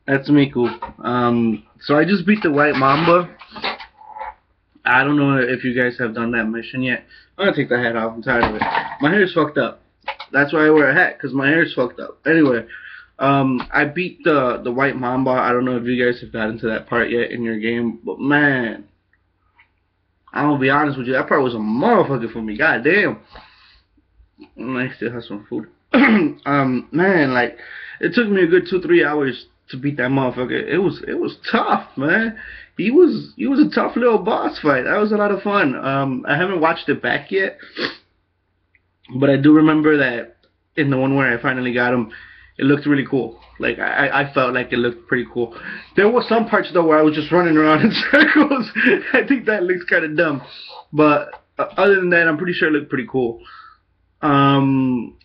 That's Miku. So I just beat the white mamba. I don't know if you guys have done that mission yet. I'm gonna take the hat off. I'm tired of it. My hair's fucked up. That's why I wear a hat, cause my hair's fucked up. Anyway, I beat the white mamba. I don't know if you guys have gotten to that part yet in your game, but man, I'm gonna be honest with you. That part was a motherfucker for me. God damn. I still have some food. Man, like it took me a good 2-3 hours to beat that motherfucker. It was tough, man. He was a tough little boss fight. That was a lot of fun. I haven't watched it back yet, but I do remember that in the one where I finally got him, it looked really cool. Like I felt like it looked pretty cool. There was some parts though where I was just running around in circles. I think that looks kind of dumb, but other than that, I'm pretty sure it looked pretty cool. Um,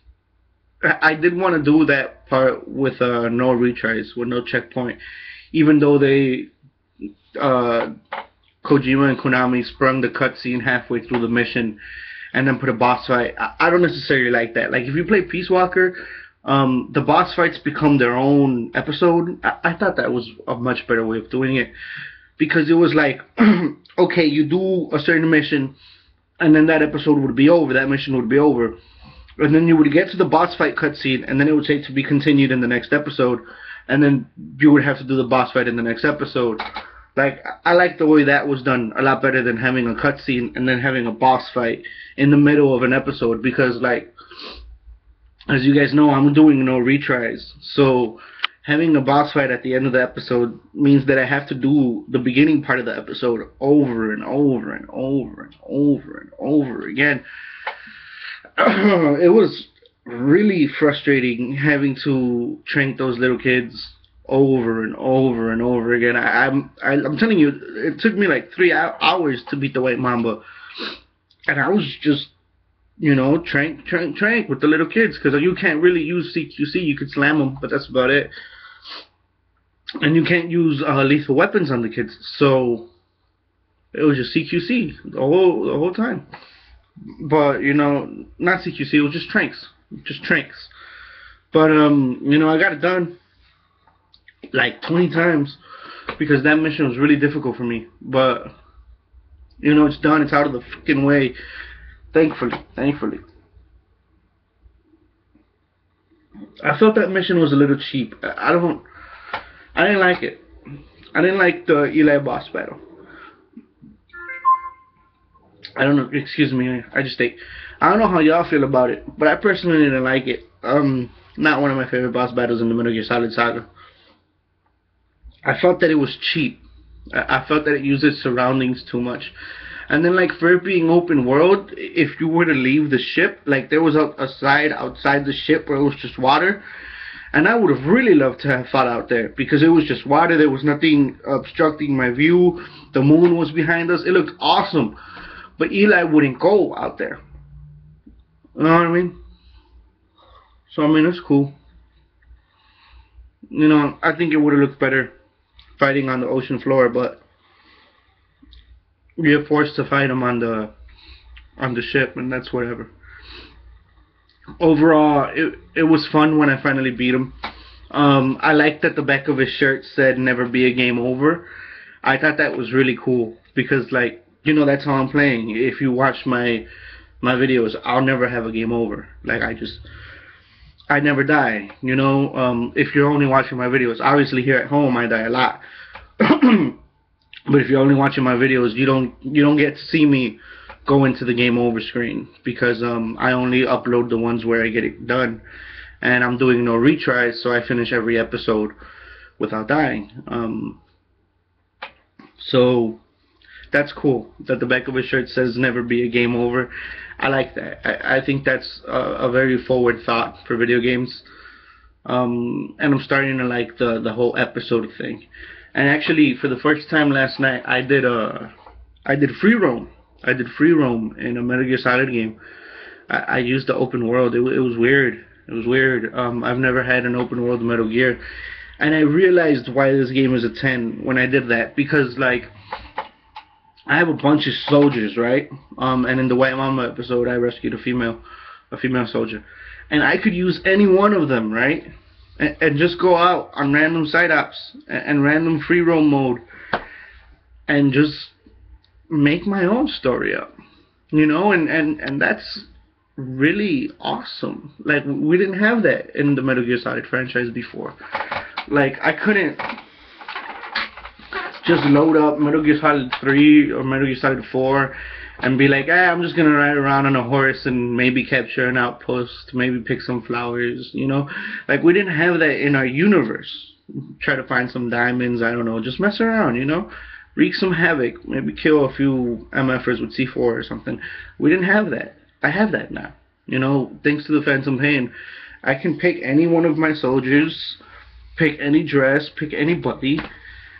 I did want to do that part with no retries, with no checkpoint, even though they uh, Kojima and Konami sprung the cutscene halfway through the mission and then put a boss fight. I don't necessarily like that. Like if you play Peace Walker, the boss fights become their own episode. I thought that was a much better way of doing it because it was like, okay, you do a certain mission, and then that episode would be over. That mission would be over, and then you would get to the boss fight cutscene, and then it would say to be continued in the next episode, and then you would have to do the boss fight in the next episode. Like I like the way that was done a lot better than having a cutscene and then having a boss fight in the middle of an episode because like as you guys know I'm doing no retries, so having a boss fight at the end of the episode means that I have to do the beginning part of the episode over and over and over and over and over again. It was really frustrating having to train those little kids over and over and over again. I'm telling you, it took me like 3 hours to beat the white mamba, and I was just trank with the little kids because you can't really use CQC. You could slam them, but that's about it. And you can't use lethal weapons on the kids, so it was just CQC the whole time. But not CQC. It was just tranks. But I got it done like 20 times because that mission was really difficult for me. But it's done. It's out of the fucking way. Thankfully. I felt that mission was a little cheap. I didn't like it. I didn't like the Eli boss battle. I don't know. Excuse me. I just think I don't know how y'all feel about it, but I personally didn't like it. Not one of my favorite boss battles in the Metal Gear Solid saga. I felt that it was cheap. I felt that it used its surroundings too much. And then, like, for it being open world, if you were to leave the ship, like, there was a side outside the ship where it was just water. And I would have really loved to have fought out there because it was just water. There was nothing obstructing my view. The moon was behind us. It looked awesome. But Eli wouldn't go out there. You know what I mean? So, I mean, it's cool. I think it would have looked better fighting on the ocean floor, but you're forced to fight him on the ship, and that's whatever. Overall, it was fun when I finally beat him. I liked that the back of his shirt said "Never be a game over." I thought that was really cool because, like, that's how I'm playing. If you watch my videos, I'll never have a game over. Like I never die. If you're only watching my videos, obviously here at home I die a lot. But if you're only watching my videos, you don't get to see me go into the game over screen because I only upload the ones where I get it done, and I'm doing no retries, so I finish every episode without dying. So that's cool that the back of his shirt says "Never be a game over." I like that. I think that's a very forward thought for video games. And I'm starting to like the whole episode thing. And actually, for the first time last night, I did free roam. I did free roam in a Metal Gear Solid game. I used the open world. It was weird. It was weird. I've never had an open world Metal Gear, and I realized why this game is a 10 when I did that, because like I have a bunch of soldiers, right? And in the White Mamba episode, I rescued a female soldier, and I could use any one of them, right? and just go out on random side ops and random free roam mode and just make my own story up, you know, and that's really awesome. Like, we didn't have that in the Metal Gear Solid franchise before. Like, I couldn't just load up Metal Gear Solid 3 or Metal Gear Solid 4 and be like, I'm just gonna ride around on a horse and maybe capture an outpost, maybe pick some flowers, you know? Like, we didn't have that in our universe. Try to find some diamonds, I don't know, just mess around, you know? Wreak some havoc, maybe kill a few MFers with C4 or something. We didn't have that. I have that now. You know, thanks to the Phantom Pain, I can pick any one of my soldiers, pick any dress, pick anybody,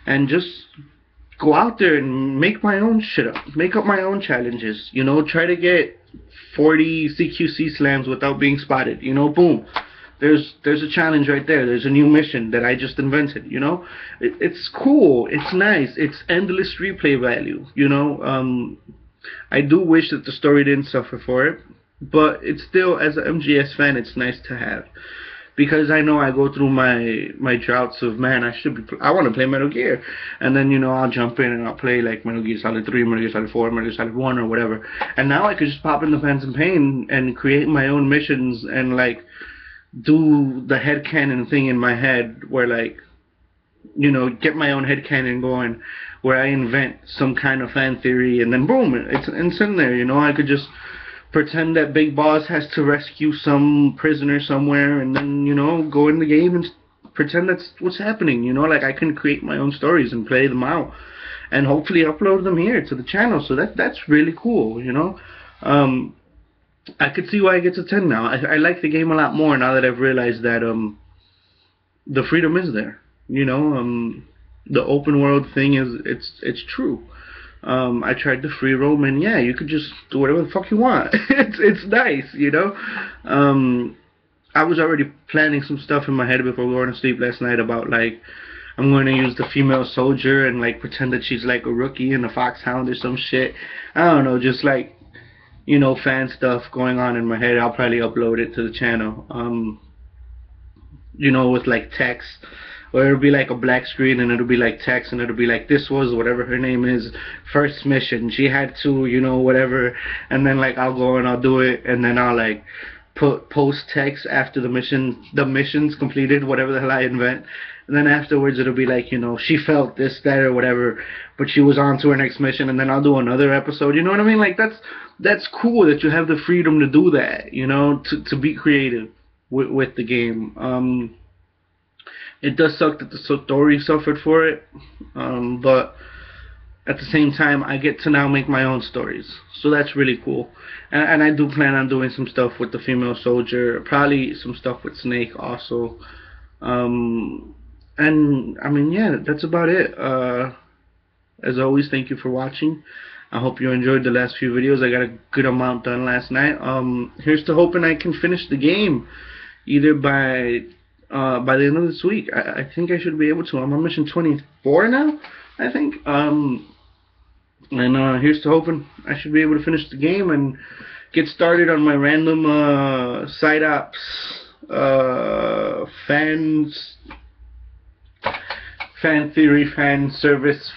and just go out there and make my own shit up. Make up my own challenges. You know, try to get 40 CQC slams without being spotted. You know, boom. There's a challenge right there. There's a new mission that I just invented, you know? It's cool. It's nice. It's endless replay value, you know? I do wish that the story didn't suffer for it, but it's still, as an MGS fan, it's nice to have. Because I know I go through my droughts of, man, I want to play Metal Gear. And then, you know, I'll jump in and I'll play like Metal Gear Solid 3, Metal Gear Solid 4, Metal Gear Solid 1 or whatever. And now I could just pop in the Phantom Pain and create my own missions and like do the headcanon thing in my head where, like, you know, get my own headcanon going where I invent some kind of fan theory and then boom, it's in there, you know. I could just pretend that Big Boss has to rescue some prisoner somewhere and then, you know, go in the game and pretend that's what's happening, you know. Like, I can create my own stories and play them out and hopefully upload them here to the channel, so that's really cool, you know. I could see why it gets a 10 now. I like the game a lot more now that I've realized that the freedom is there. You know, the open world thing is it's true. I tried the free roam and yeah, you could just do whatever the fuck you want. it's nice, you know. I was already planning some stuff in my head before going to sleep last night about, like, I'm going to use the female soldier and like pretend that she's like a rookie in a foxhound or some shit. I don't know, just like, you know, fan stuff going on in my head. I'll probably upload it to the channel, you know, with like text, or it'll be like a black screen and it'll be like text and it'll be like, this was whatever her name is, first mission, she had to, you know, whatever, and then like I'll go and I'll do it and then I'll like put post text after the mission's completed, whatever the hell I invent. And then afterwards it'll be like, you know, she felt this, that, or whatever, but she was on to her next mission, and then I'll do another episode. You know what I mean? Like, that's cool that you have the freedom to do that, you know, to be creative with the game. It does suck that the story suffered for it, but at the same time, I get to now make my own stories, so that's really cool. And I do plan on doing some stuff with the female soldier, probably some stuff with Snake also. And I mean, yeah, that's about it. As always, thank you for watching. I hope you enjoyed the last few videos. I got a good amount done last night. Here's to hoping I can finish the game either by the end of this week. I think I should be able to. I'm on mission 24 now, I think. And here's to hoping I should be able to finish the game and get started on my random side ops, fan theory, fan service,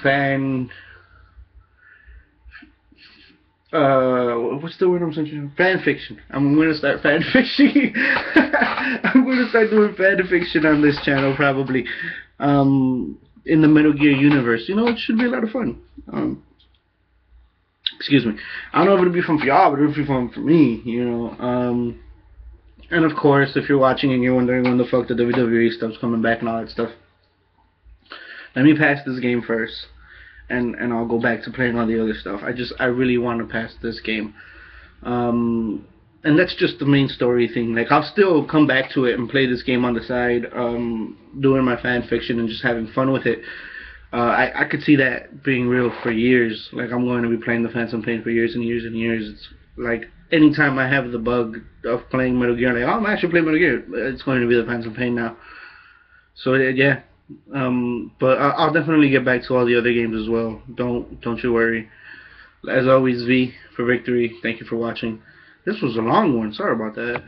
what's the word I'm searching for? Fan fiction. I'm going to start fan fiction. I'm going to start doing fan fiction on this channel probably, in the Metal Gear universe. You know, it should be a lot of fun. Excuse me. I don't know if it'll be fun for y'all, but it'll be fun for me, you know. And of course, if you're watching and you're wondering when the fuck the WWE stuff's coming back and all that stuff, let me pass this game first, and I'll go back to playing all the other stuff. I really want to pass this game. And that's just the main story thing. Like, I'll still come back to it and play this game on the side, doing my fan fiction and just having fun with it. I could see that being real for years. Like, I'm going to be playing the Phantom Pain for years and years and years. It's like, anytime I have the bug of playing Metal Gear, like, oh, I'm actually playing Metal Gear, it's going to be the Phantom Pain now. So, yeah. But I'll definitely get back to all the other games as well. Don't you worry. As always, V for victory. Thank you for watching. This was a long one. Sorry about that.